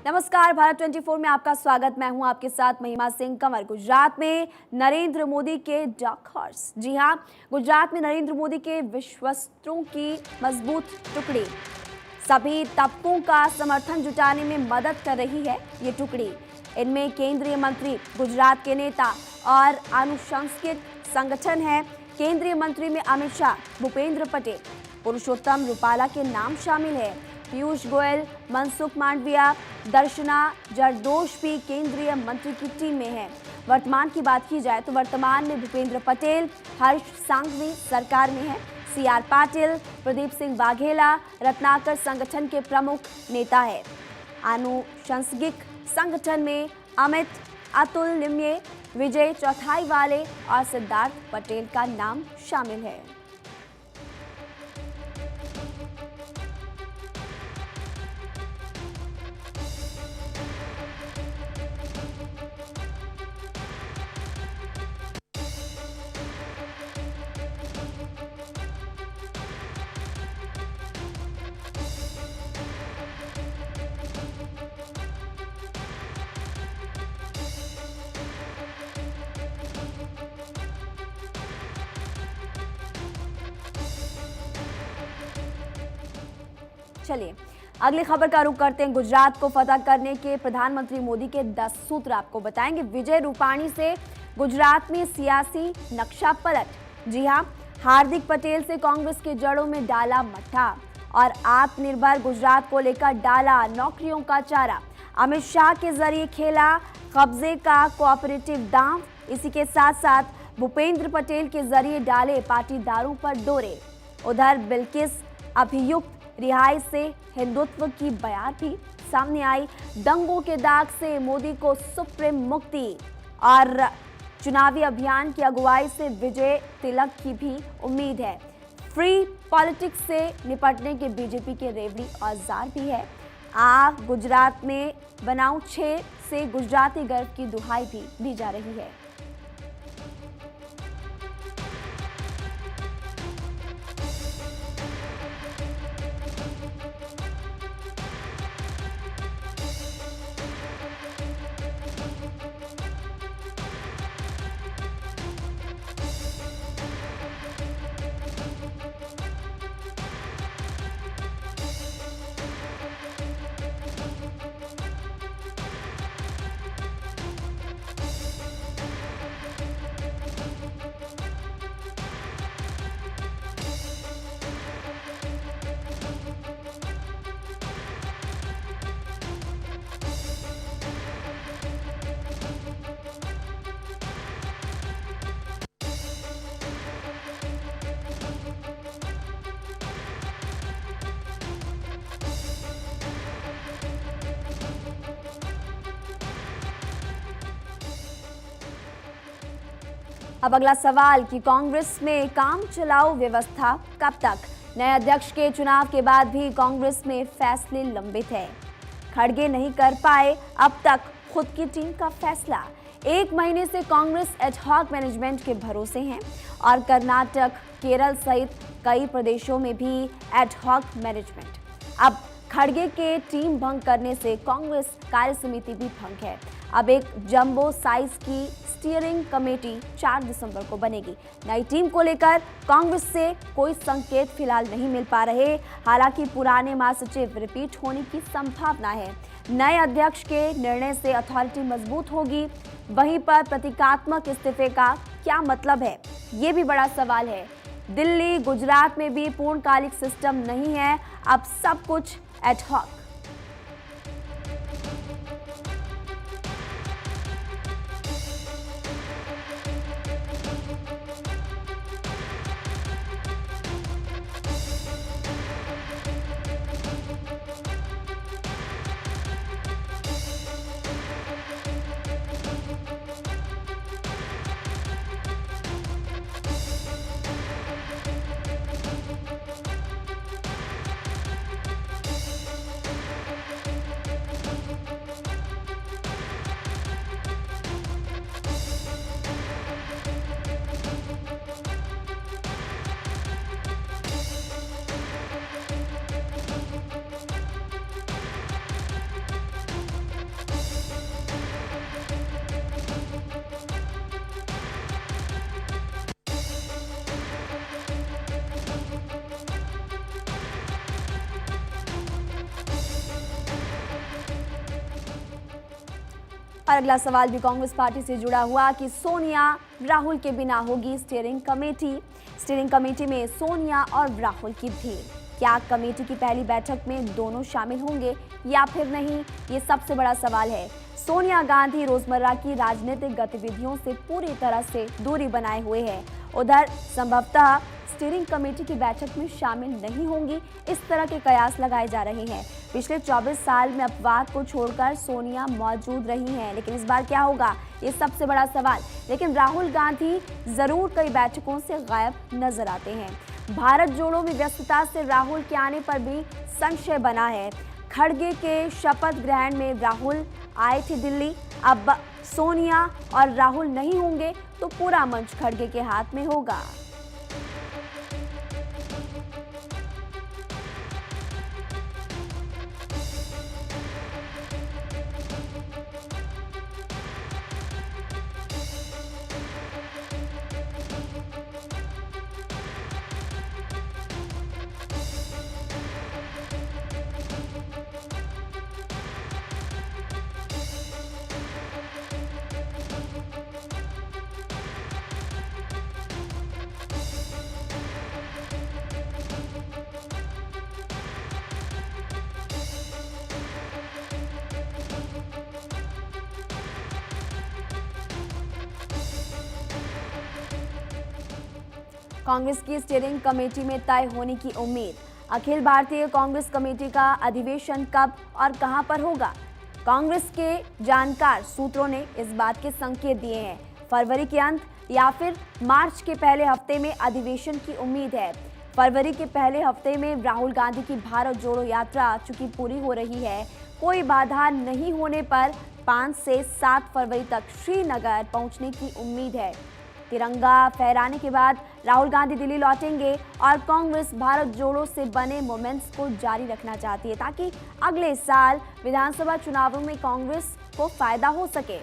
नमस्कार, भारत 24 में आपका स्वागत। मैं हूं आपके साथ महिमा सिंह कंवर। गुजरात में नरेंद्र मोदी के डार्क हॉर्स, जी हां, गुजरात में नरेंद्र मोदी के विश्वस्तों की मजबूत टुकड़ी सभी तबकों का समर्थन जुटाने में मदद कर रही है। ये टुकड़ी, इनमें केंद्रीय मंत्री, गुजरात के नेता और आनुषंगिक संगठन है। केंद्रीय मंत्री में अमित शाह, भूपेंद्र पटेल, पुरुषोत्तम रूपाला के नाम शामिल है। पीयूष गोयल, मनसुख मांडविया, दर्शना जरदोश भी केंद्रीय मंत्री की टीम में है। वर्तमान की बात की जाए तो वर्तमान में भूपेंद्र पटेल, हर्ष सांघवी सरकार में है। सीआर पाटिल, प्रदीप सिंह वाघेला रत्नाकर संगठन के प्रमुख नेता है। आनुषंगिक संगठन में अमित, अतुल लिम्ये, विजय चौथाई वाले और सिद्धार्थ पटेल का नाम शामिल है। चलिए अगली खबर का रुख करते हैं। गुजरात को फतह करने के प्रधानमंत्री मोदी के 10 सूत्र आपको बताएंगे। विजय रूपाणी से गुजरात में सियासी नक्शा पलट। जी हां, हार्दिक पटेल से कांग्रेस के जड़ों में डाला मट्ठा और आत्मनिर्भर गुजरात को लेकर डाला नौकरियों का चारा। अमित शाह के जरिए खेला कब्जे का कोऑपरेटिव दांव। इसी के साथ साथ भूपेंद्र पटेल के जरिए डाले पाटीदारों पर डोरे। उधर बिल्किस अभियुक्त रिहाई से हिंदुत्व की बयान भी सामने आई। दंगों के दाग से मोदी को सुप्रीम मुक्ति और चुनावी अभियान की अगुवाई से विजय तिलक की भी उम्मीद है। फ्री पॉलिटिक्स से निपटने के बीजेपी के रेवड़ी औजार भी है। गुजरात में बनाऊं 6 से गुजराती गर्व की दुहाई भी दी जा रही है। अब अगला सवाल कि कांग्रेस में काम चलाओ व्यवस्था कब तक? नए अध्यक्ष के चुनाव के बाद भी कांग्रेस में फैसले लंबित है। खड़गे नहीं कर पाए अब तक खुद की टीम का फैसला। 1 महीने से कांग्रेस एडहॉक मैनेजमेंट के भरोसे हैं और कर्नाटक, केरल सहित कई प्रदेशों में भी एडहॉक मैनेजमेंट। अब खड़गे के टीम भंग करने से कांग्रेस कार्य समिति भी भंग है। अब एक जंबो साइज की स्टीयरिंग कमेटी 4 दिसंबर को बनेगी। नई टीम को लेकर कांग्रेस से कोई संकेत फिलहाल नहीं मिल पा रहे। हालांकि पुराने महासचिव रिपीट होने की संभावना है। नए अध्यक्ष के निर्णय से अथॉरिटी मजबूत होगी। वहीं पर प्रतीकात्मक इस्तीफे का क्या मतलब है, ये भी बड़ा सवाल है। दिल्ली, गुजरात में भी पूर्णकालिक सिस्टम नहीं है, अब सब कुछ एडहॉक। और अगला सवाल भी कांग्रेस पार्टी से जुड़ा हुआ कि सोनिया राहुल के बिना होगी स्टीयरिंग कमेटी में सोनिया और राहुल की भीड़। क्या कमेटी की पहली बैठक में दोनों शामिल होंगे या फिर नहीं, ये सबसे बड़ा सवाल है। सोनिया गांधी रोजमर्रा की राजनीतिक गतिविधियों से पूरी तरह से दूरी बनाए हुए हैं। उधर संभवतः स्टीयरिंग कमेटी की बैठक में शामिल नहीं होंगी, इस तरह के कयास लगाए जा रहे हैं। पिछले 24 साल में अपवाद को छोड़कर सोनिया मौजूद रही हैं, लेकिन इस बार क्या होगा, ये सबसे बड़ा सवाल। लेकिन राहुल गांधी जरूर कई बैठकों से गायब नजर आते हैं। भारत जोड़ो में व्यस्तता से राहुल के आने पर भी संशय बना है। खड़गे के शपथ ग्रहण में राहुल आए थे दिल्ली, अब सोनिया और राहुल नहीं होंगे तो पूरा मंच खड़गे के हाथ में होगा। कांग्रेस की स्टीयरिंग कमेटी में तय होने की उम्मीद। अखिल भारतीय कांग्रेस कमेटी का अधिवेशन कब और कहां पर होगा? कांग्रेस के जानकार सूत्रों ने इस बात के संकेत दिए हैं। फरवरी के अंत या फिर मार्च के पहले हफ्ते में अधिवेशन की उम्मीद है। फरवरी के पहले हफ्ते में राहुल गांधी की भारत जोड़ो यात्रा चूंकि पूरी हो रही है, कोई बाधा नहीं होने पर 5 से 7 फरवरी तक श्रीनगर पहुंचने की उम्मीद है। तिरंगा फहराने के बाद राहुल गांधी दिल्ली लौटेंगे और कांग्रेस भारत जोड़ो से बने मोमेंट्स को जारी रखना चाहती है ताकि अगले साल विधानसभा चुनावों में कांग्रेस को फायदा हो सके।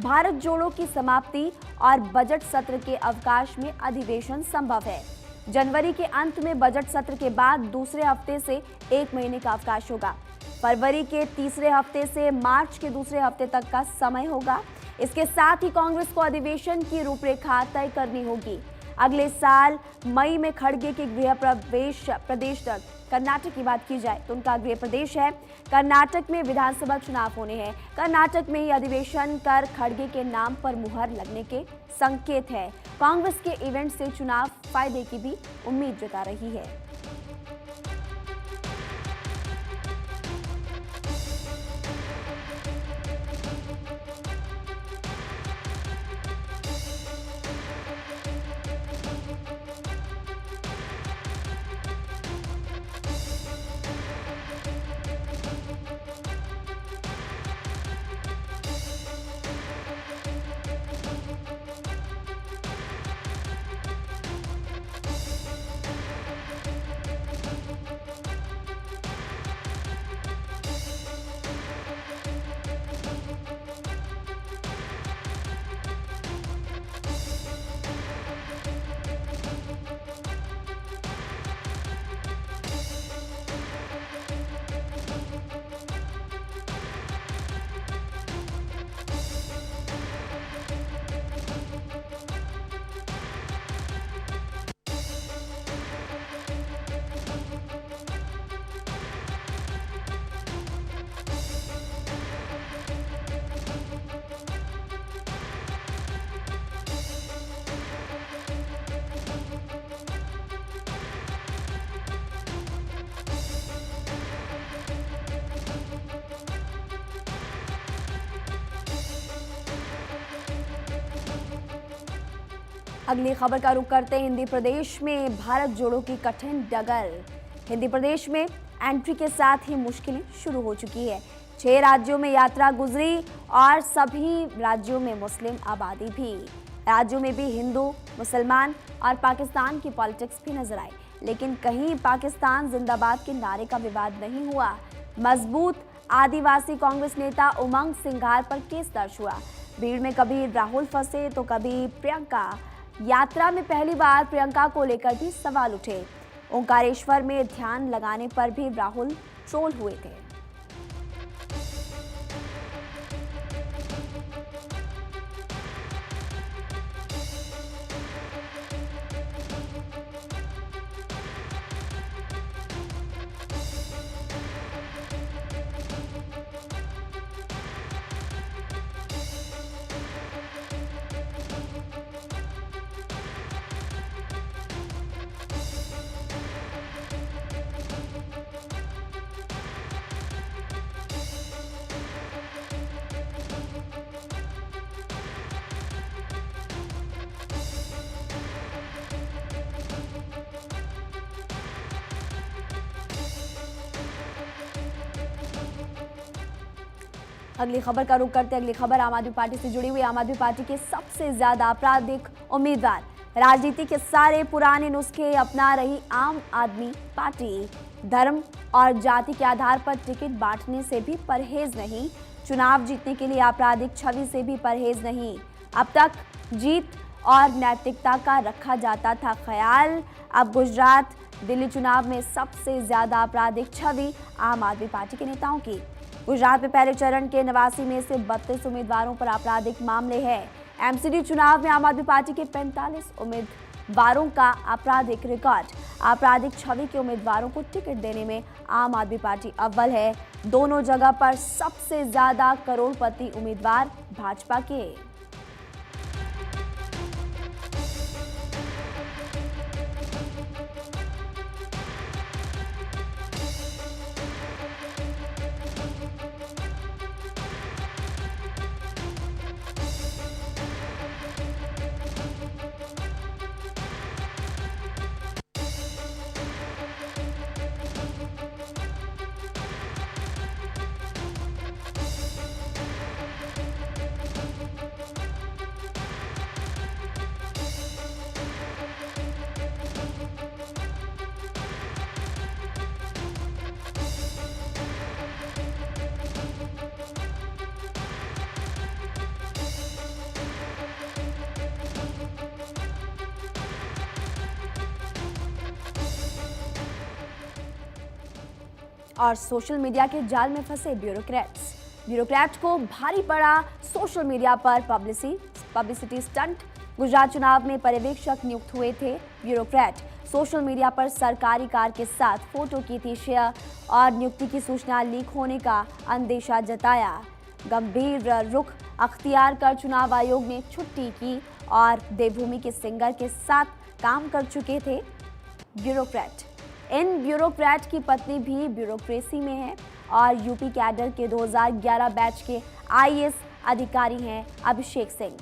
भारत जोड़ो की समाप्ति और बजट सत्र के अवकाश में अधिवेशन संभव है। जनवरी के अंत में बजट सत्र के बाद दूसरे हफ्ते से 1 महीने का अवकाश होगा। फरवरी के तीसरे हफ्ते से मार्च के दूसरे हफ्ते तक का समय होगा। इसके साथ ही कांग्रेस को अधिवेशन की रूपरेखा तय करनी होगी। अगले साल मई में खड़गे के गृह प्रदेश तक कर्नाटक की बात की जाए तो उनका गृह प्रदेश है। कर्नाटक में विधानसभा चुनाव होने हैं। कर्नाटक में ही अधिवेशन कर खड़गे के नाम पर मुहर लगने के संकेत है। कांग्रेस के इवेंट से चुनाव फायदे की भी उम्मीद जता रही है। अगली खबर का रुख करते हैं हिंदी प्रदेश में भारत जोड़ो की कठिन डगर। हिंदी प्रदेश में एंट्री के साथ ही मुश्किलें शुरू हो चुकी है। 6 राज्यों में यात्रा गुजरी और सभी राज्यों में मुस्लिम आबादी भी। राज्यों में भी हिंदू, मुसलमान और पाकिस्तान की पॉलिटिक्स भी नजर आई, लेकिन कहीं पाकिस्तान जिंदाबाद के नारे का विवाद नहीं हुआ। मजबूत आदिवासी कांग्रेस नेता उमंग सिंघार पर केस दर्ज हुआ। भीड़ में कभी राहुल फंसे तो कभी प्रियंका। यात्रा में पहली बार प्रियंका को लेकर भी सवाल उठे। ओंकारेश्वर में ध्यान लगाने पर भी राहुल ट्रोल हुए थे। अगली खबर का रुख करते अगली खबर आम आदमी पार्टी से जुड़ी हुई। आम आदमी पार्टी के सबसे ज्यादा आपराधिक उम्मीदवार, राजनीति के सारे पुराने नुस्खे अपना रही आम आदमी पार्टी। धर्म और जाति के आधार पर टिकट बांटने से भी परहेज नहीं, चुनाव जीतने के लिए आपराधिक छवि से भी परहेज नहीं। अब तक जीत और नैतिकता का रखा जाता था ख्याल, अब गुजरात दिल्ली चुनाव में सबसे ज्यादा आपराधिक छवि आम आदमी पार्टी के नेताओं की। गुजरात में पहले चरण के 89 में से 32 उम्मीदवारों पर आपराधिक मामले हैं। एमसीडी चुनाव में आम आदमी पार्टी के 45 उम्मीदवारों का आपराधिक रिकॉर्ड। आपराधिक छवि के उम्मीदवारों को टिकट देने में आम आदमी पार्टी अव्वल है। दोनों जगह पर सबसे ज्यादा करोड़पति उम्मीदवार भाजपा के। और सोशल मीडिया के जाल में फंसे ब्यूरोक्रेट को भारी पड़ा सोशल मीडिया पर पब्लिसिटी स्टंट। गुजरात चुनाव में पर्यवेक्षक नियुक्त हुए थे ब्यूरोक्रेट। सोशल मीडिया पर सरकारी कार के साथ फोटो की थी शेयर और नियुक्ति की सूचना लीक होने का अंदेशा जताया। गंभीर रुख अख्तियार कर चुनाव आयोग ने छुट्टी की और देवभूमि के सिंगर के साथ काम कर चुके थे ब्यूरोक्रेट। इन ब्यूरोक्रेट की पत्नी भी ब्यूरोक्रेसी में है और यूपी कैडर के 2011 बैच के आईएएस अधिकारी हैं अभिषेक सिंह।